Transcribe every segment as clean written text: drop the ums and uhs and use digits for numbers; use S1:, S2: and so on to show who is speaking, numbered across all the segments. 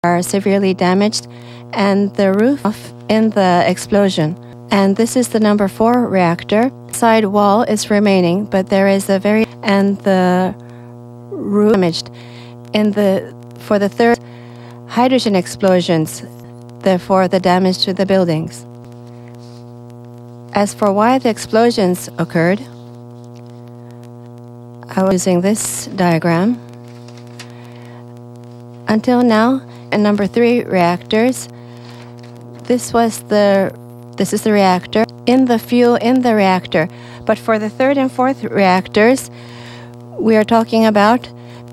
S1: are severely damaged and the roof in the explosion. And this is the number 4 reactor. Side wall is remaining, but there is a and the roof damaged. For the 3rd, hydrogen explosions, therefore the damage to the buildings. As for why the explosions occurred, I was using this diagram. Until now, in number 3 reactors, this is the reactor, in the fuel in the reactor. But for the 3rd and 4th reactors, we are talking about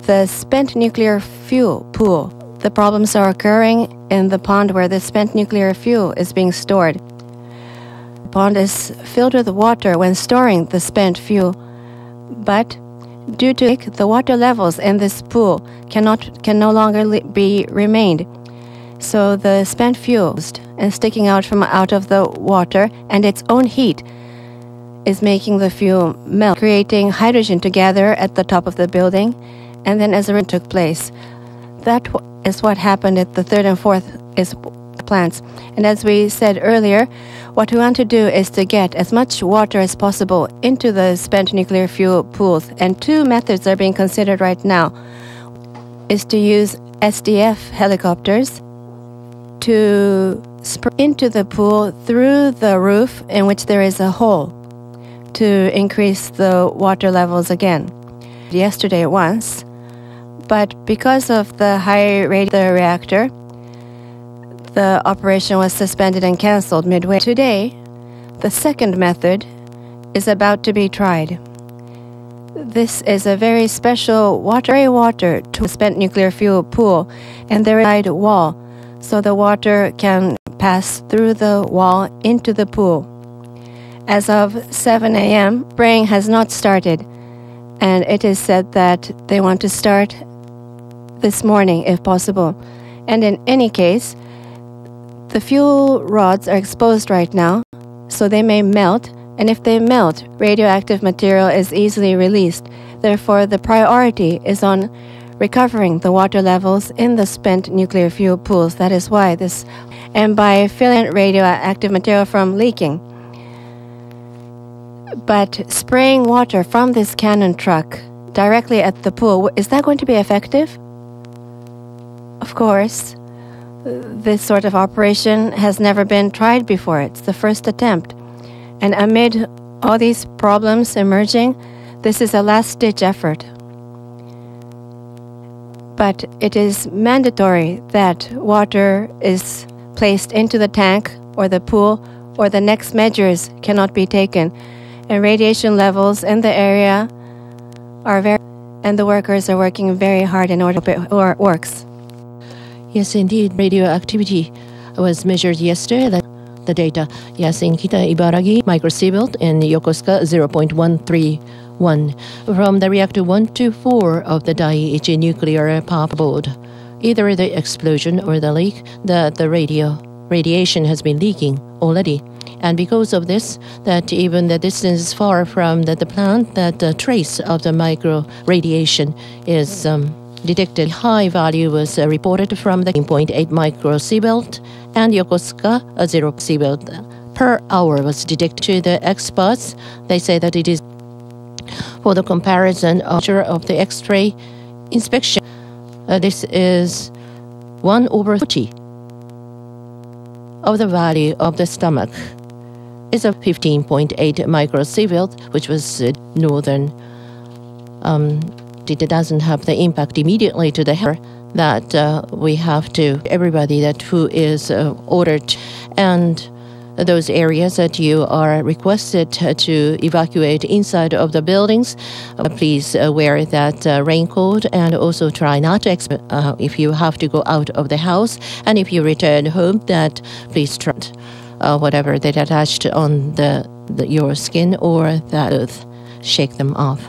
S1: the spent nuclear fuel pool. The problems are occurring in the pond where the spent nuclear fuel is being stored. The pond is filled with water when storing the spent fuel, but due to the water levels in this pool can no longer be remained. So the spent fuel is sticking out of the water, and its own heat is making the fuel melt, creating hydrogen together at the top of the building, and then as a result took place. That is what happened at the 3rd and 4th plants. And as we said earlier, what we want to do is to get as much water as possible into the spent nuclear fuel pools. And 2 methods are being considered right now. Is to use SDF helicopters to spray into the pool through the roof in which there is a hole to increase the water levels again. Yesterday once, but because of the high rate of the reactor, the operation was suspended and cancelled midway. Today, the 2nd method is about to be tried. This is a very special water to a spent nuclear fuel pool, and there is a side wall, so the water can pass through the wall into the pool. As of 7 a.m., spraying has not started, and it is said that they want to start this morning if possible. And in any case, the fuel rods are exposed right now, so they may melt, and if they melt, radioactive material is easily released. Therefore, the priority is on recovering the water levels in the spent nuclear fuel pools. That is why this, and by filling radioactive material from leaking. But spraying water from this cannon truck directly at the pool, is that going to be effective? Of course, this sort of operation has never been tried before. It's the first attempt. And amid all these problems emerging, this is a last-ditch effort. But it is mandatory that water is placed into the tank or the pool, or the next measures cannot be taken. And radiation levels in the area are very, and the workers are working very hard in order to it works.
S2: Yes, indeed, radioactivity was measured yesterday. The data, yes, in Kita Ibaragi, microsievert, in Yokosuka, 0.131 from the reactor 1 to 4 of the Daiichi nuclear power board. Either the explosion or the leak, the radiation has been leaking already. And because of this, that even the distance is far from the plant, that the trace of the micro radiation is detected. High value was reported from the 0.8 microsievert, and Yokosuka, 0 sievert per hour was detected. To the experts, they say that it is for the comparison of the X-ray inspection. This is 1/40 of the value of the stomach. Is a 15.8 microsievert, which was northern. It doesn't have the impact immediately to the health that we have to everybody that who is ordered, and those areas that you are requested to evacuate inside of the buildings, please wear that raincoat, and also try not to if you have to go out of the house, and if you return home, that please try whatever that attached on your skin or that earth, shake them off.